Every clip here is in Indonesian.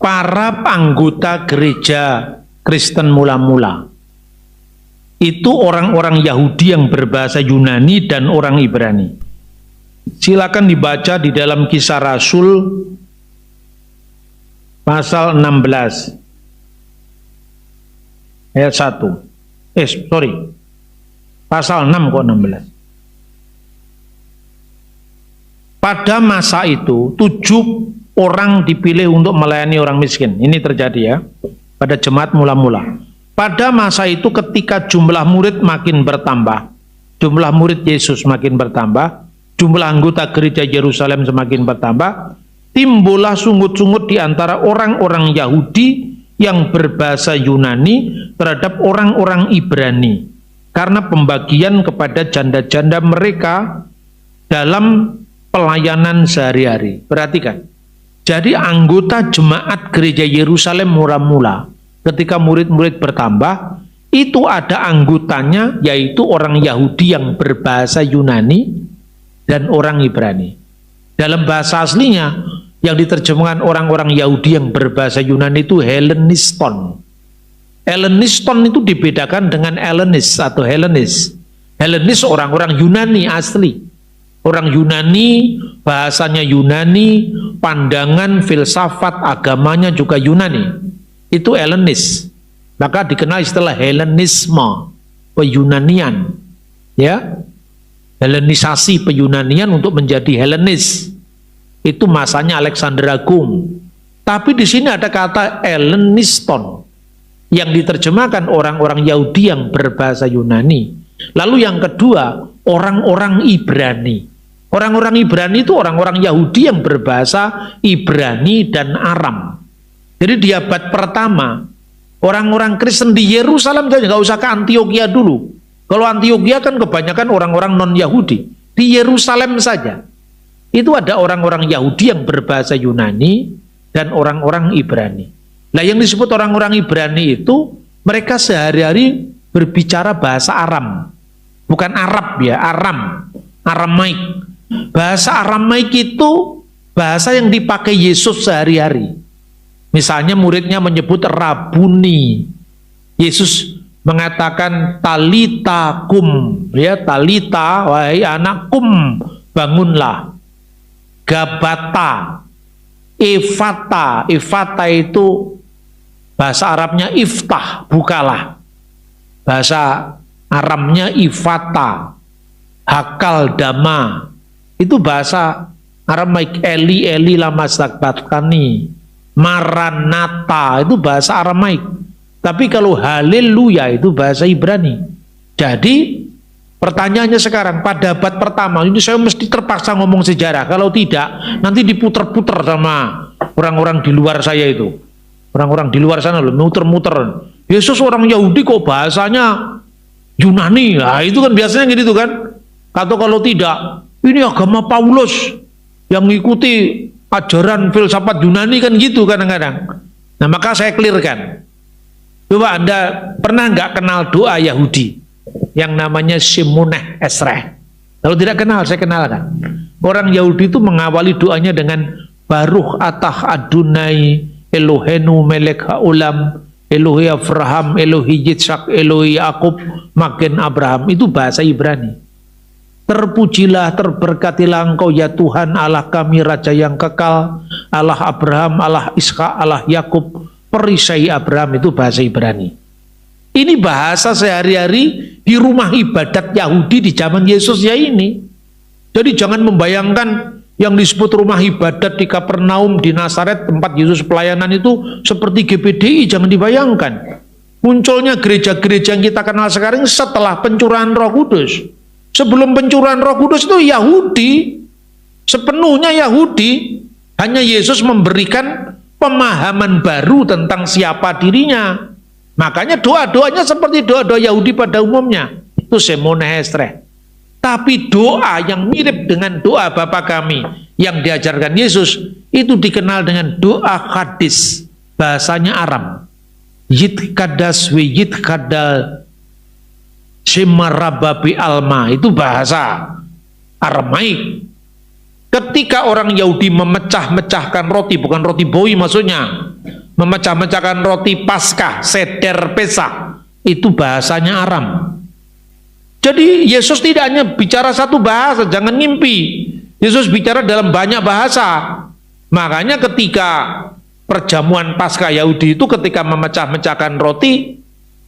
para anggota gereja Kristen mula-mula itu orang-orang Yahudi yang berbahasa Yunani dan orang Ibrani. Silakan dibaca di dalam Kisah Rasul pasal 16 ayat 1. Pasal 6 kok 16. Pada masa itu 7 orang dipilih untuk melayani orang miskin. Ini terjadi ya pada jemaat mula-mula. Pada masa itu ketika jumlah murid makin bertambah, jumlah murid Yesus makin bertambah, jumlah anggota gereja Yerusalem semakin bertambah, timbullah sungut-sungut di antara orang-orang Yahudi yang berbahasa Yunani terhadap orang-orang Ibrani karena pembagian kepada janda-janda mereka dalam pelayanan sehari-hari. Perhatikan. Jadi anggota jemaat gereja Yerusalem mula-mula ketika murid-murid bertambah, itu ada anggotanya yaitu orang Yahudi yang berbahasa Yunani dan orang Ibrani. Dalam bahasa aslinya yang diterjemahkan orang-orang Yahudi yang berbahasa Yunani itu Helleniston. Helleniston itu dibedakan dengan Hellenis atau Hellenis. Hellenis orang-orang Yunani asli. Orang Yunani, bahasanya Yunani, pandangan, filsafat, agamanya juga Yunani. Itu Hellenis. Maka dikenal istilah Hellenisme, Peyunanian. Ya, Hellenisasi Peyunanian untuk menjadi Hellenis. Itu masanya Alexander Agung. Tapi di sini ada kata Helleniston yang diterjemahkan orang-orang Yahudi yang berbahasa Yunani. Lalu yang kedua, orang-orang Ibrani. Orang-orang Ibrani itu orang-orang Yahudi yang berbahasa Ibrani dan Aram. Jadi di abad pertama, orang-orang Kristen di Yerusalem saja, nggak usah ke Antioquia dulu. Kalau Antioquia kan kebanyakan orang-orang non-Yahudi. Di Yerusalem saja, itu ada orang-orang Yahudi yang berbahasa Yunani dan orang-orang Ibrani. Nah, yang disebut orang-orang Ibrani itu, mereka sehari-hari berbicara bahasa Aram. Bukan Arab ya, Aram, Aramaik. Bahasa Aramaik itu bahasa yang dipakai Yesus sehari-hari. Misalnya muridnya menyebut Rabuni. Yesus mengatakan talita kum, ya, talita, wahai anak, kum, bangunlah. Gabata, Efata, Efata itu bahasa Arabnya iftah, bukalah. Bahasa Aramnya Ifata, Hakal Dama, itu bahasa Aramaik. Eli Eli lama sabaqtani, Maranatha itu bahasa Aramaik. Tapi kalau haleluya itu bahasa Ibrani. Jadi pertanyaannya sekarang, pada abad pertama ini saya mesti terpaksa ngomong sejarah. Kalau tidak nanti diputer-puter sama orang-orang di luar saya itu. Orang-orang di luar sana loh, muter-muter. Yesus orang Yahudi kok bahasanya Yunani. Nah, itu kan biasanya gitu kan. Atau kalau tidak, ini agama Paulus yang mengikuti ajaran filsafat Yunani kan gitu kadang-kadang. Nah, maka saya clearkan. Coba Anda pernah nggak kenal doa Yahudi yang namanya Shemoneh Esrei? Kalau tidak kenal, saya kenalkan. Orang Yahudi itu mengawali doanya dengan Baruch atah Adonai Elohenu melek haolam Elohi Abraham, Elohi Yitzhak, Elohi Yakub, Magen Abraham. Itu bahasa Ibrani. Terpujilah, terberkatilah Engkau ya Tuhan Allah kami, Raja yang kekal, Allah Abraham, Allah Ishak, Allah Yakub, perisai Abraham. Itu bahasa Ibrani. Ini bahasa sehari-hari di rumah ibadat Yahudi di zaman Yesus ya ini. Jadi jangan membayangkan yang disebut rumah ibadat di Kapernaum, di Nazaret, tempat Yesus pelayanan itu seperti GBDI, jangan dibayangkan. Munculnya gereja-gereja yang kita kenal sekarang setelah pencurahan Roh Kudus. Sebelum pencurahan Roh Kudus itu Yahudi, sepenuhnya Yahudi. Hanya Yesus memberikan pemahaman baru tentang siapa dirinya. Makanya doa-doanya seperti doa-doa Yahudi pada umumnya. Itu Shemoneh Esrei. Tapi doa yang mirip dengan doa Bapa kami yang diajarkan Yesus, itu dikenal dengan doa hadis. Bahasanya Aram. Yitkadas we yitkadal Shemarababi alma, itu bahasa Aramaik. Ketika orang Yahudi memecah-mecahkan roti, bukan roti boi maksudnya, memecah-mecahkan roti Paskah, Seder Pesach, itu bahasanya Aram. Jadi Yesus tidak hanya bicara satu bahasa, jangan ngimpi. Yesus bicara dalam banyak bahasa. Makanya ketika perjamuan Paskah Yahudi itu ketika memecah-mecahkan roti,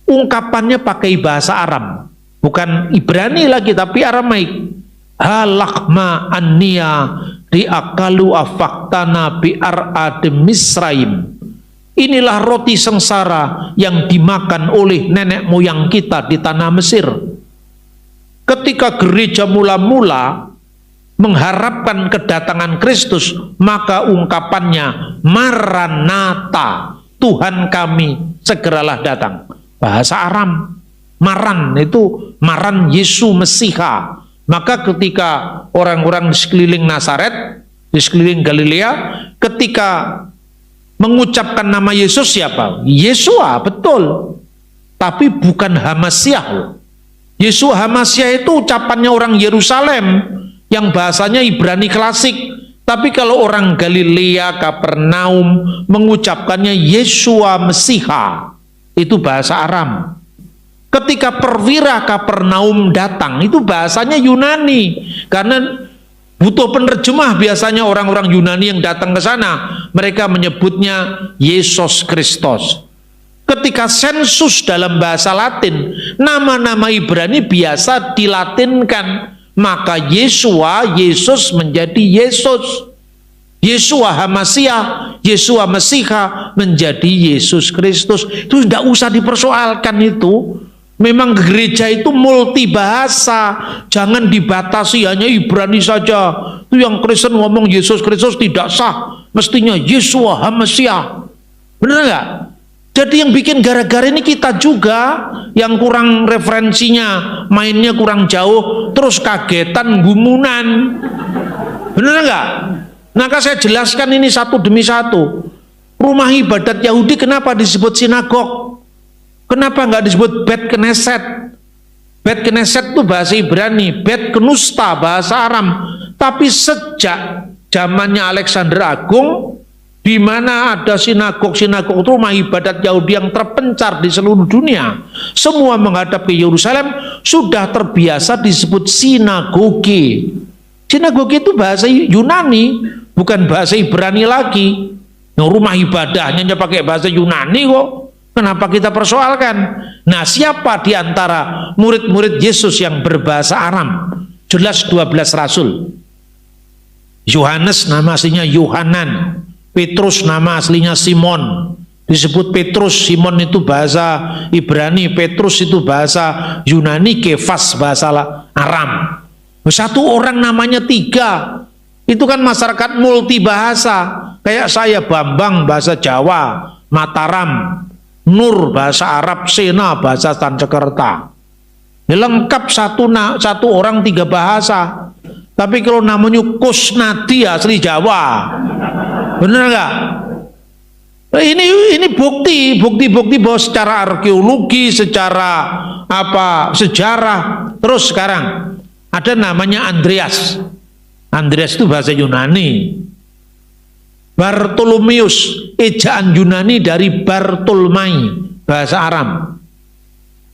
ungkapannya pakai bahasa Aram. Bukan Ibrani lagi, tapi Aramaik. Halakma anniya diakalu afaktana bi'ar'a Misraim. Inilah roti sengsara yang dimakan oleh nenek moyang kita di tanah Mesir. Ketika gereja mula-mula mengharapkan kedatangan Kristus, maka ungkapannya Maranatha, Tuhan kami segeralah datang. Bahasa Aram. Maran itu Maran Yesus Mesiha. Maka ketika orang-orang di sekeliling Nazaret, di sekeliling Galilea, ketika mengucapkan nama Yesus siapa? Yesua, betul. Tapi bukan Hamasiah. Yesua Hamasiah itu ucapannya orang Yerusalem yang bahasanya Ibrani klasik. Tapi kalau orang Galilea, Kapernaum mengucapkannya Yesua Mesiha, itu bahasa Aram. Ketika perwira Kapernaum datang, itu bahasanya Yunani. Karena butuh penerjemah biasanya orang-orang Yunani yang datang ke sana. Mereka menyebutnya Yesus Kristus. Ketika sensus dalam bahasa Latin, nama-nama Ibrani biasa dilatinkan. Maka Yesua, Yesus menjadi Yesus. Yesua Hamasiah, Yesua Mesiha menjadi Yesus Kristus. Itu tidak usah dipersoalkan itu. Memang gereja itu multi bahasa, jangan dibatasi hanya Ibrani saja. Itu yang Kristen ngomong Yesus Kristus tidak sah, mestinya Yesua Hamasiah. Benar nggak? Jadi yang bikin gara-gara ini kita juga, yang kurang referensinya, mainnya kurang jauh, terus kagetan, gumunan. Benar nggak? Maka saya jelaskan ini satu demi satu. Rumah ibadat Yahudi kenapa disebut sinagog? Kenapa nggak disebut Bet Knesset? Bet Knesset itu bahasa Ibrani, Bet Knusta bahasa Aram. Tapi sejak zamannya Alexander Agung, di mana ada sinagog-sinagog itu rumah ibadat Yahudi yang terpencar di seluruh dunia, semua menghadap ke Yerusalem, sudah terbiasa disebut sinagoge. Sinagoge itu bahasa Yunani, bukan bahasa Ibrani lagi. Nah, rumah ibadahnya pakai bahasa Yunani kok. Kenapa kita persoalkan? Nah, siapa di antara murid-murid Yesus yang berbahasa Aram? Jelas 12 rasul. Yohanes nama aslinya Yohanan. Petrus nama aslinya Simon. Disebut Petrus, Simon itu bahasa Ibrani, Petrus itu bahasa Yunani, Kefas bahasa Aram. Satu orang namanya 3. Itu kan masyarakat multi bahasa. Kayak saya Bambang bahasa Jawa, Mataram, Nur bahasa Arab, Sena bahasa Sansekerta. Lengkap satu orang 3 bahasa. Tapi kalau namanya Kusnadi asli Jawa, bener nggak? Ini bukti bahwa secara arkeologi, secara sejarah. Terus sekarang ada namanya Andreas. Andreas itu bahasa Yunani. Bartolomeus, ejaan Yunani dari Bartolmai, bahasa Aram.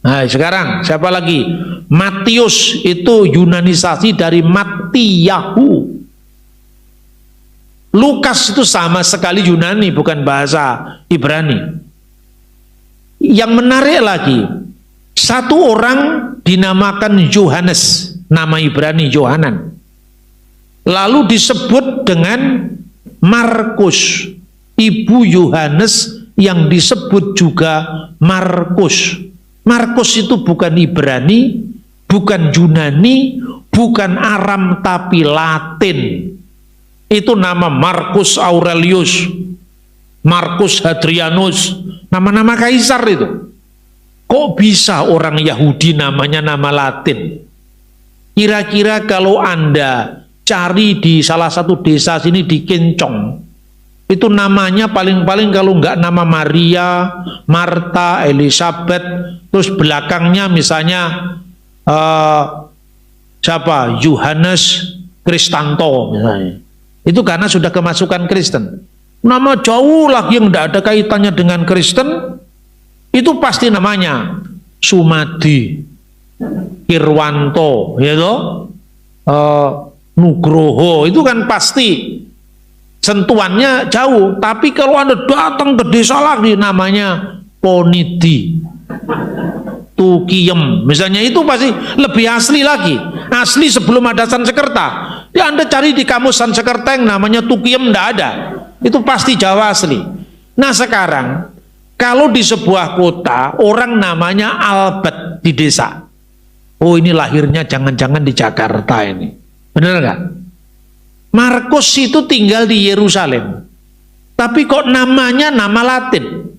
Nah, sekarang siapa lagi? Matius itu Yunanisasi dari Matiyahu. Lukas itu sama sekali Yunani, bukan bahasa Ibrani. Yang menarik lagi, satu orang dinamakan Yohanes, nama Ibrani Yohanan. Lalu disebut dengan Markus, ibu Yohanes yang disebut juga Markus. Markus itu bukan Ibrani, bukan Yunani, bukan Aram, tapi Latin. Itu nama Marcus Aurelius, Marcus Hadrianus, nama-nama kaisar itu. Kok bisa orang Yahudi namanya nama Latin? Kira-kira kalau Anda cari di salah satu desa sini di Kencong, itu namanya paling-paling kalau nggak nama Maria, Marta, Elizabeth, terus belakangnya misalnya siapa? Yohanes Kristanto misalnya. Itu karena sudah kemasukan Kristen. nama jauh lagi yang tidak ada kaitannya dengan Kristen, itu pasti namanya Sumadi, Irwanto, ya toh? Nugroho, itu kan pasti sentuhannya jauh. Tapi kalau Anda datang ke desa lagi, namanya Ponidi, Tukiem, misalnya, itu pasti lebih asli lagi. Asli sebelum ada Sanskerta. Ya Anda cari di kamus Sanskerta yang namanya Tukiem, tidak ada. Itu pasti Jawa asli. Nah sekarang, kalau di sebuah kota, orang namanya Albert di desa. Oh ini lahirnya jangan-jangan di Jakarta ini. Benar nggak? Markus itu tinggal di Yerusalem. Tapi kok namanya nama Latin?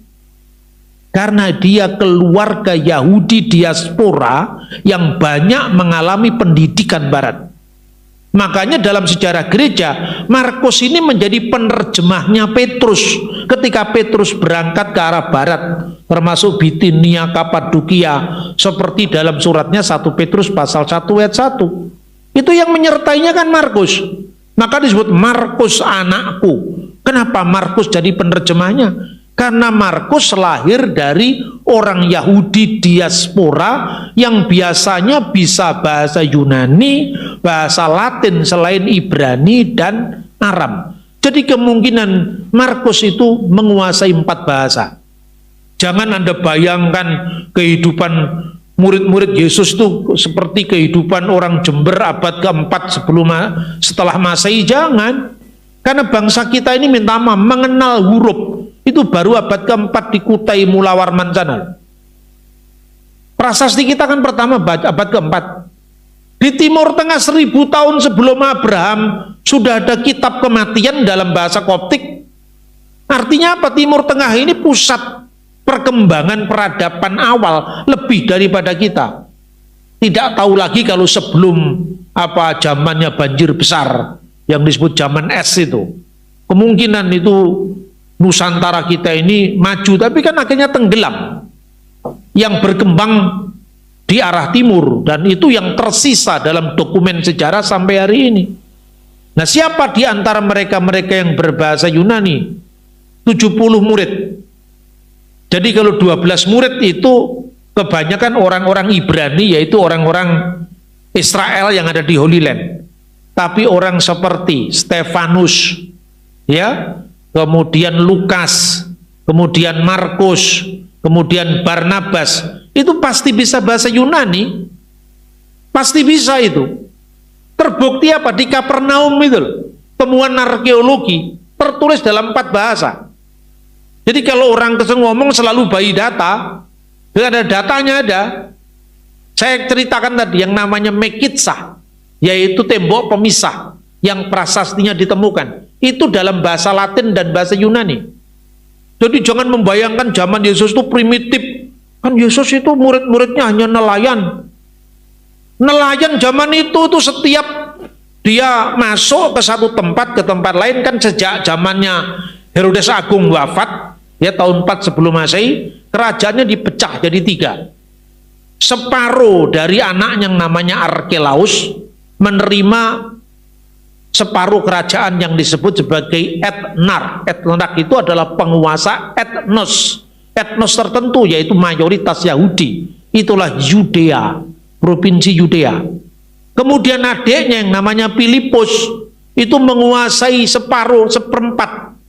Karena dia keluarga Yahudi diaspora yang banyak mengalami pendidikan barat. Makanya dalam sejarah gereja, Markus ini menjadi penerjemahnya Petrus. Ketika Petrus berangkat ke arah barat, termasuk Bitinia, Kapadokia, seperti dalam suratnya 1 Petrus pasal 1 ayat 1. Itu yang menyertainya kan Markus. Maka disebut Markus anakku. Kenapa Markus jadi penerjemahnya? Karena Markus lahir dari orang Yahudi diaspora yang biasanya bisa bahasa Yunani, bahasa Latin selain Ibrani dan Aram. Jadi kemungkinan Markus itu menguasai 4 bahasa. Jangan Anda bayangkan kehidupan murid-murid Yesus itu seperti kehidupan orang Jember abad ke-4 setelah Masehi, jangan. Karena bangsa kita ini minta maaf, mengenal huruf itu baru abad ke-4 di Kutai Mulawarman sana. Prasasti kita kan pertama abad ke-4. Di Timur Tengah 1000 tahun sebelum Abraham sudah ada kitab kematian dalam bahasa Koptik. Artinya apa? Timur Tengah ini pusat perkembangan peradaban awal lebih daripada kita. Tidak tahu lagi kalau sebelum zamannya banjir besar yang disebut zaman es itu. Kemungkinan itu Nusantara kita ini maju, tapi kan akhirnya tenggelam. Yang berkembang di arah timur, dan itu yang tersisa dalam dokumen sejarah sampai hari ini. Nah, siapa di antara mereka-mereka yang berbahasa Yunani? 70 murid. Jadi kalau 12 murid itu kebanyakan orang-orang Ibrani, yaitu orang-orang Israel yang ada di Holy Land. Tapi orang seperti Stefanus, ya, kemudian Lukas, kemudian Markus, kemudian Barnabas, itu pasti bisa bahasa Yunani. Pasti bisa itu. Terbukti apa? Di Kapernaum itu, temuan arkeologi tertulis dalam 4 bahasa. Jadi kalau orang ngomong selalu bayi data, ada datanya ada. Saya ceritakan tadi yang namanya Mekitsah, yaitu tembok pemisah yang prasastinya ditemukan. Itu dalam bahasa Latin dan bahasa Yunani. Jadi jangan membayangkan zaman Yesus itu primitif. Kan Yesus itu murid-muridnya hanya nelayan. Nelayan zaman itu tuh setiap dia masuk ke satu tempat ke tempat lain, kan sejak zamannya Herodes Agung wafat, ya tahun 4 sebelum Masehi, kerajaannya dipecah jadi 3. Separuh dari anaknya yang namanya Arkelaus menerima separuh kerajaan yang disebut sebagai etnar. Etnar itu adalah penguasa etnos. Etnos tertentu, yaitu mayoritas Yahudi. Itulah Yudea, provinsi Yudea. Kemudian adiknya yang namanya Filipus itu menguasai seperempat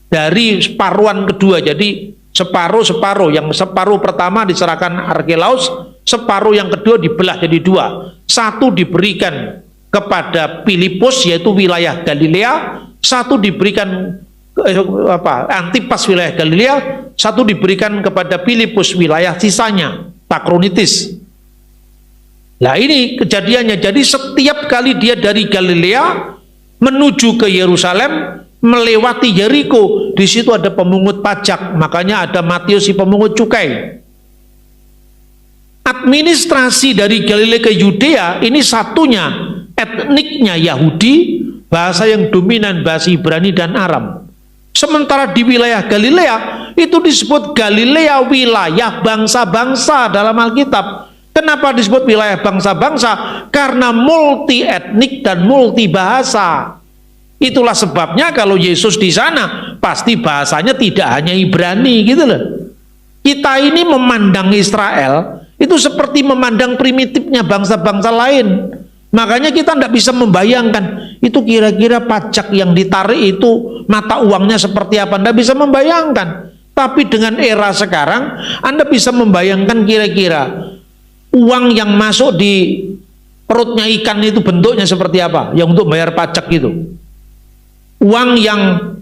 dari separuhan kedua. Jadi separuh-separuh. Yang separuh pertama diserahkan Arkelaus, separuh yang kedua dibelah jadi 2. Satu diberikan kepada Filipus, yaitu wilayah Galilea, satu diberikan Antipas wilayah Galilea, satu diberikan kepada Filipus wilayah sisanya, Takronitis. Nah ini kejadiannya. Jadi setiap kali dia dari Galilea menuju ke Yerusalem, melewati Yeriko, di situ ada pemungut pajak, makanya ada Matius si pemungut cukai. Administrasi dari Galilea ke Yudea ini satunya etniknya Yahudi, bahasa yang dominan bahasa Ibrani dan Aram. Sementara di wilayah Galilea itu disebut Galilea wilayah bangsa-bangsa dalam Alkitab. Kenapa disebut wilayah bangsa-bangsa? Karena multi etnik dan multi bahasa. Itulah sebabnya kalau Yesus di sana pasti bahasanya tidak hanya Ibrani gitu loh. Kita ini memandang Israel itu seperti memandang primitifnya bangsa-bangsa lain. Makanya kita tidak bisa membayangkan itu kira-kira pajak yang ditarik itu mata uangnya seperti apa. Tidak bisa membayangkan. Tapi dengan era sekarang Anda bisa membayangkan kira-kira uang yang masuk di perutnya ikan itu bentuknya seperti apa, yang untuk bayar pajak itu. Uang yang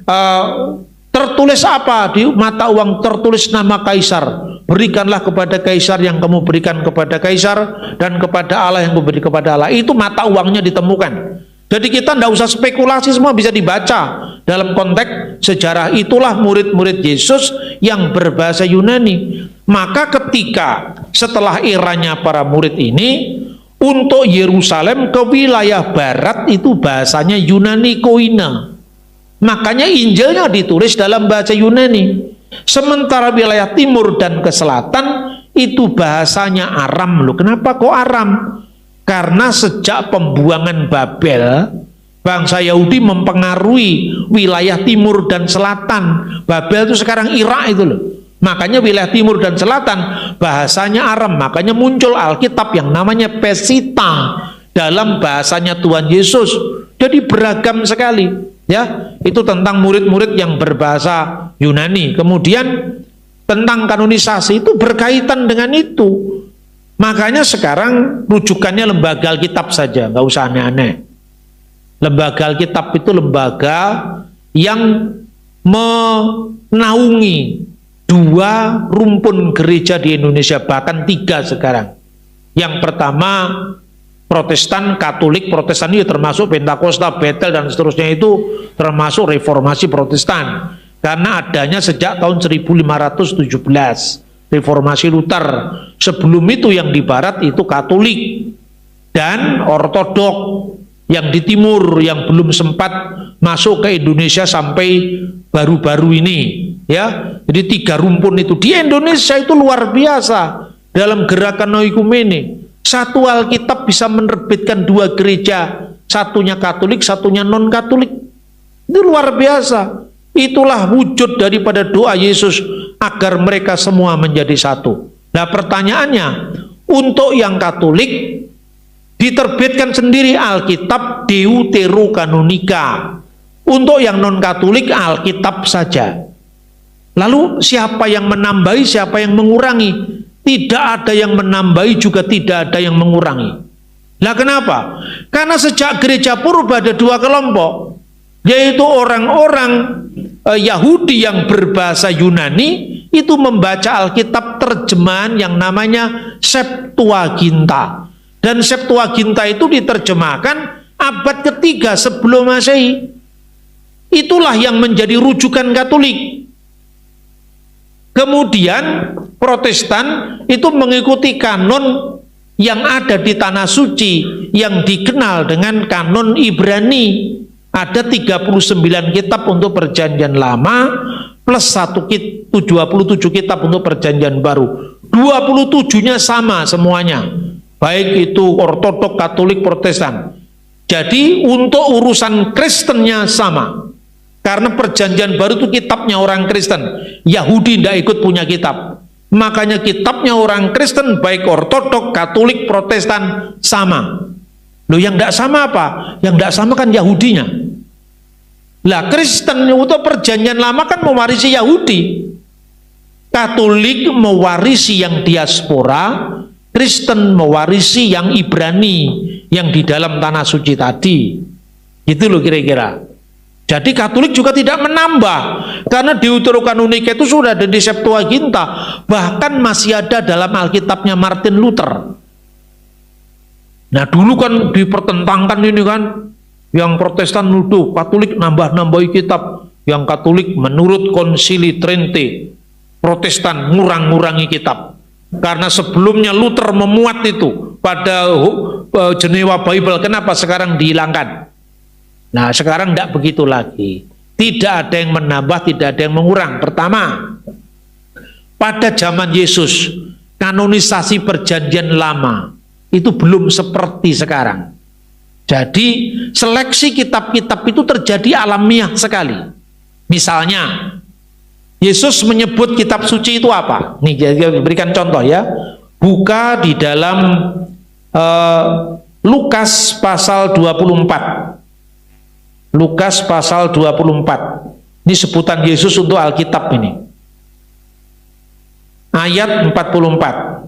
tertulis apa di mata uang, tertulis nama Kaisar. Berikanlah kepada Kaisar yang kamu berikan kepada Kaisar, dan kepada Allah yang kamu beri kepada Allah. Itu mata uangnya ditemukan. Jadi kita tidak usah spekulasi, semua bisa dibaca dalam konteks sejarah. Itulah murid-murid Yesus yang berbahasa Yunani. Maka ketika setelah eranya para murid ini, untuk Yerusalem ke wilayah barat itu bahasanya Yunani Koine. Makanya Injilnya ditulis dalam bahasa Yunani. Sementara wilayah timur dan ke selatan itu bahasanya Aram. Loh, kenapa kok Aram? Karena sejak pembuangan Babel, bangsa Yahudi mempengaruhi wilayah timur dan selatan. Babel itu sekarang Irak itu loh. Makanya wilayah timur dan selatan bahasanya Aram. Makanya muncul Alkitab yang namanya Pesita dalam bahasanya Tuhan Yesus. Jadi beragam sekali. Ya, itu tentang murid-murid yang berbahasa Yunani. Kemudian tentang kanonisasi itu berkaitan dengan itu. Makanya sekarang rujukannya lembaga Alkitab saja, nggak usah aneh-aneh. Lembaga Alkitab itu lembaga yang menaungi 2 rumpun gereja di Indonesia, bahkan 3 sekarang. Yang pertama Protestan, Katolik. Protestan itu termasuk Pentakosta, Betel dan seterusnya, itu termasuk reformasi Protestan karena adanya sejak tahun 1517 reformasi Luther. Sebelum itu yang di barat itu Katolik dan Ortodok. Yang di timur yang belum sempat masuk ke Indonesia sampai baru-baru ini, ya. Jadi 3 rumpun itu di Indonesia itu luar biasa dalam gerakan oikumene. Satu Alkitab bisa menerbitkan 2 gereja, satunya Katolik, satunya non-Katolik. Itu luar biasa. Itulah wujud daripada doa Yesus agar mereka semua menjadi satu. Nah pertanyaannya, untuk yang Katolik diterbitkan sendiri Alkitab Deuterokanonika. Untuk yang non-Katolik Alkitab saja. Lalu siapa yang menambahi, siapa yang mengurangi? Tidak ada yang menambahi, juga tidak ada yang mengurangi. Lah kenapa? Karena sejak gereja purba ada 2 kelompok, yaitu orang-orang Yahudi yang berbahasa Yunani itu membaca Alkitab terjemahan yang namanya Septuaginta. Dan Septuaginta itu diterjemahkan abad ke-3 sebelum Masehi. Itulah yang menjadi rujukan Katolik. Kemudian Protestan itu mengikuti kanon yang ada di Tanah Suci yang dikenal dengan kanon Ibrani. Ada 39 kitab untuk Perjanjian Lama plus 27 kitab untuk Perjanjian Baru. 27-nya sama semuanya, baik itu Ortodok, Katolik, Protestan. Jadi untuk urusan Kristennya sama. Karena Perjanjian Baru itu kitabnya orang Kristen. Yahudi tidak ikut punya kitab. Makanya kitabnya orang Kristen, baik Ortodok, Katolik, Protestan, sama. Loh, yang tidak sama apa? Yang tidak sama kan Yahudinya. Lah Kristen untuk Perjanjian Lama kan mewarisi Yahudi. Katolik mewarisi yang diaspora, Kristen mewarisi yang Ibrani, yang di dalam Tanah Suci tadi. Gitu loh kira-kira. Jadi Katolik juga tidak menambah, karena Deuterokanonika itu sudah ada di Septuaginta, bahkan masih ada dalam Alkitabnya Martin Luther. Nah dulu kan dipertentangkan ini kan, yang Protestan nuduh Katolik nambah-nambahi kitab, yang Katolik menurut Konsili Trente, Protestan ngurang-ngurangi kitab. Karena sebelumnya Luther memuat itu pada Jenewa Bible, kenapa sekarang dihilangkan? Nah sekarang tidak begitu lagi. Tidak ada yang menambah, tidak ada yang mengurang. Pertama, pada zaman Yesus, kanonisasi Perjanjian Lama itu belum seperti sekarang. Jadi seleksi kitab-kitab itu terjadi alamiah sekali. Misalnya Yesus menyebut kitab suci itu apa? Nih, jadi berikan contoh ya. Buka di dalam Lukas pasal 24. Lukas pasal 24. Ini sebutan Yesus untuk Alkitab ini. Ayat 44.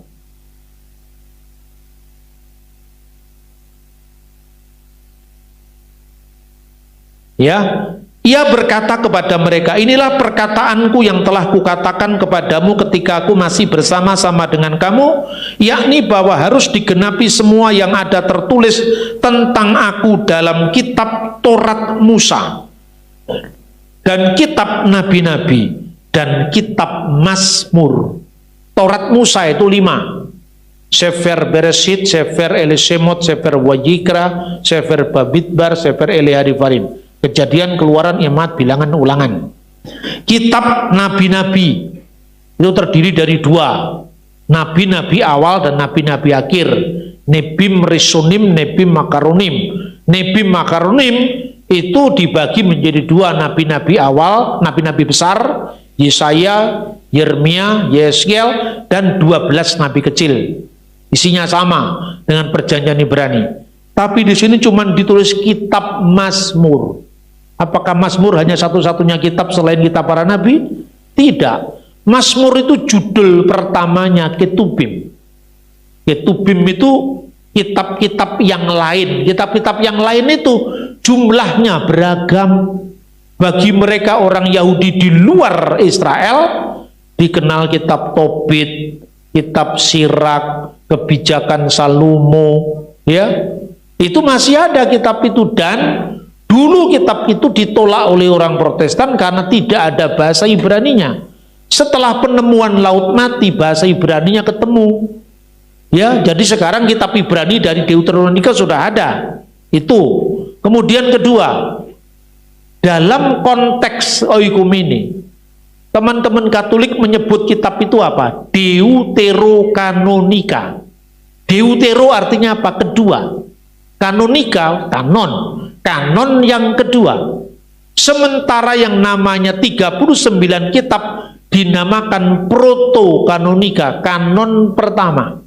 Ya, ia berkata kepada mereka, inilah perkataanku yang telah kukatakan kepadamu ketika aku masih bersama-sama dengan kamu, yakni bahwa harus digenapi semua yang ada tertulis tentang aku dalam kitab Taurat Musa dan kitab nabi-nabi dan kitab Mazmur. Taurat Musa itu 5. Sefer Bereshit, Sefer Elisemot, Sefer Wayikra, Sefer Bamidbar, Sefer Eliharifarim. Kejadian, Keluaran, Imamat, Bilangan, Ulangan. Kitab nabi-nabi itu terdiri dari 2, nabi-nabi awal dan nabi-nabi akhir. Nebim Rishonim, Nebim Makaronim. Nebim Makaronim itu dibagi menjadi 2, nabi-nabi awal, nabi-nabi besar, Yesaya, Yeremia, Yeskiel, dan 12 nabi kecil. Isinya sama dengan perjanjian Ibrani. Tapi di sini cuma ditulis kitab Mazmur. Apakah Mazmur hanya satu-satunya kitab selain kitab para nabi? Tidak. Mazmur itu judul pertamanya Ketubim. Ketubim itu kitab-kitab yang lain. Kitab-kitab yang lain itu jumlahnya beragam. Bagi mereka orang Yahudi di luar Israel, dikenal kitab Tobit, kitab Sirak, kebijakan Salomo, ya. Itu masih ada kitab itu, dan dulu kitab itu ditolak oleh orang Protestan karena tidak ada bahasa Ibraninya. Setelah penemuan Laut Mati, bahasa Ibraninya ketemu. Ya, jadi sekarang kitab Ibrani dari Deuteronomika sudah ada. Itu. Kemudian kedua, dalam konteks oikumene, teman-teman Katolik menyebut kitab itu apa? Deuterokanonika. Deutero artinya apa? Kedua. Kanonika, kanon. Kanon yang kedua. Sementara yang namanya 39 kitab dinamakan proto-kanonika, kanon pertama.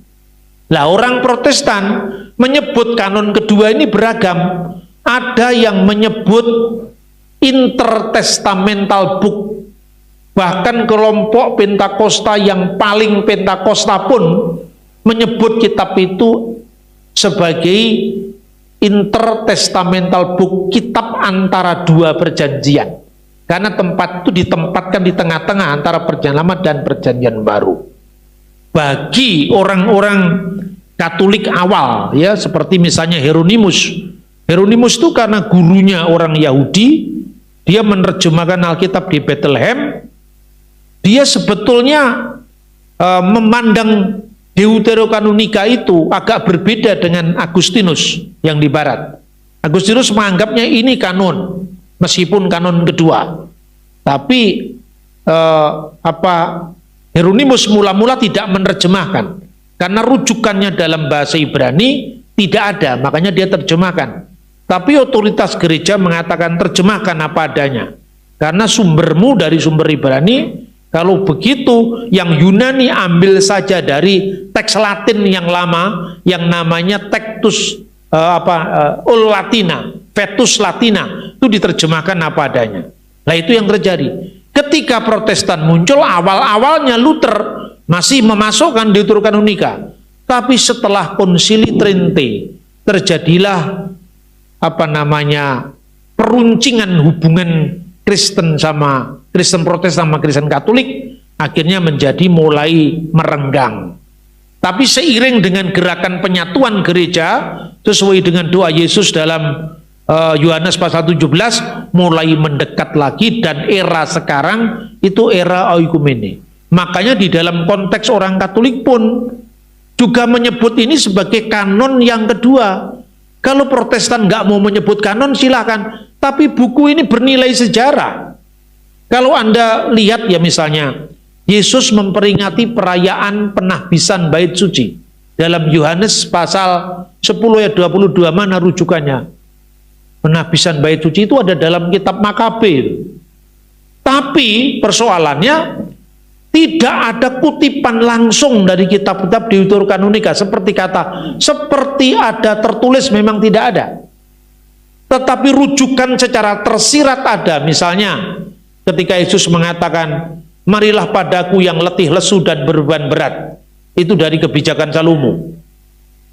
Lah, orang Protestan menyebut kanon kedua ini beragam. Ada yang menyebut intertestamental book. Bahkan kelompok Pentakosta yang paling Pentakosta pun menyebut kitab itu sebagai intertestamental book, kitab antara 2 perjanjian. Karena tempat itu ditempatkan di tengah-tengah antara perjanjian lama dan perjanjian baru. Bagi orang-orang Katolik awal, ya, seperti misalnya Hieronymus. Hieronymus itu karena gurunya orang Yahudi, dia menerjemahkan Alkitab di Bethlehem. Dia sebetulnya memandang Deuterokanonika itu agak berbeda dengan Agustinus yang di barat. Agustinus menganggapnya ini kanon, meskipun kanon kedua. Tapi Hieronymus mula-mula tidak menerjemahkan karena rujukannya dalam bahasa Ibrani tidak ada, makanya dia terjemahkan. Tapi otoritas gereja mengatakan terjemahkan apa adanya, karena sumbermu dari sumber Ibrani. Kalau begitu, yang Yunani ambil saja dari teks Latin yang lama, yang namanya Textus Latina, Vetus Latina, itu diterjemahkan apa adanya. Nah, itu yang terjadi. Ketika Protestan muncul, awal-awalnya Luther masih memasukkan Deuterokanonika, tapi setelah Konsili Trente terjadilah peruncingan hubungan Kristen Protestan sama Kristen Katolik, akhirnya menjadi mulai merenggang. Tapi seiring dengan gerakan penyatuan gereja sesuai dengan doa Yesus dalam Yohanes pasal 17, mulai mendekat lagi, dan era sekarang itu era oikumene. Makanya di dalam konteks orang Katolik pun juga menyebut ini sebagai kanon yang kedua. Kalau Protestan nggak mau menyebut kanon, silakan. Tapi buku ini bernilai sejarah. Kalau Anda lihat ya, misalnya Yesus memperingati perayaan penahbisan bait suci Dalam Yohanes pasal 10 ayat 22 mana rujukannya? Penabisan bait suci itu ada dalam kitab Makabe. Tapi persoalannya tidak ada kutipan langsung dari kitab-kitab Deuterokanonika seperti ada tertulis memang tidak ada. Tetapi rujukan secara tersirat ada. Misalnya ketika Yesus mengatakan, marilah padaku yang letih lesu dan berbeban berat. Itu dari kebijakan Salomo.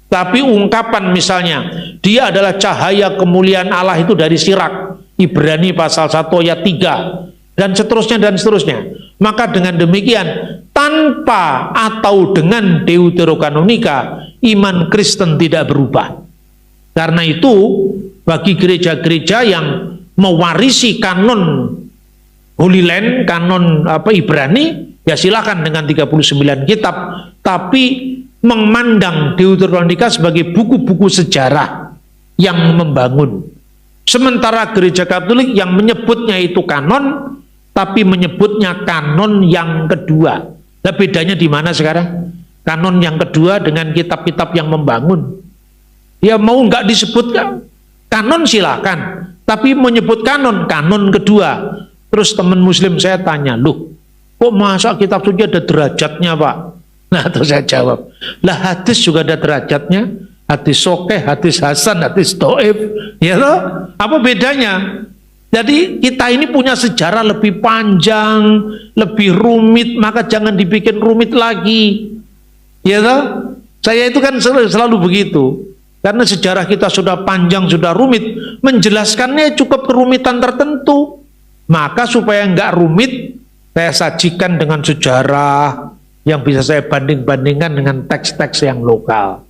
Tapi ungkapan misalnya, dia adalah cahaya kemuliaan Allah itu dari Sirak. Ibrani pasal 1 ayat 3. Dan seterusnya dan seterusnya. Maka dengan demikian, tanpa atau dengan Deuterokanonika, iman Kristen tidak berubah. Karena itu, bagi gereja-gereja yang mewarisi kanon Holy Land, kanon Ibrani, ya silakan dengan 39 kitab, tapi memandang Deuterokanonika sebagai buku-buku sejarah yang membangun. Sementara gereja Katolik yang menyebutnya itu kanon, tapi menyebutnya kanon yang kedua. Nah, bedanya di mana sekarang? Kanon yang kedua dengan kitab-kitab yang membangun. Ya mau nggak disebut kanon silakan, tapi menyebut kanon kedua. Terus teman Muslim saya tanya, loh, kok masa kitab suci ada derajatnya, Pak? Nah, terus saya jawab, lah hadis juga ada derajatnya, hadis sokeh, hadis hasan, hadis doif, ya loh, apa bedanya? Jadi kita ini punya sejarah lebih panjang, lebih rumit, maka jangan dibikin rumit lagi. Ya toh? Saya itu kan selalu begitu. Karena sejarah kita sudah panjang, sudah rumit, menjelaskannya cukup kerumitan tertentu. Maka supaya nggak rumit, saya sajikan dengan sejarah yang bisa saya banding-bandingkan dengan teks-teks yang lokal.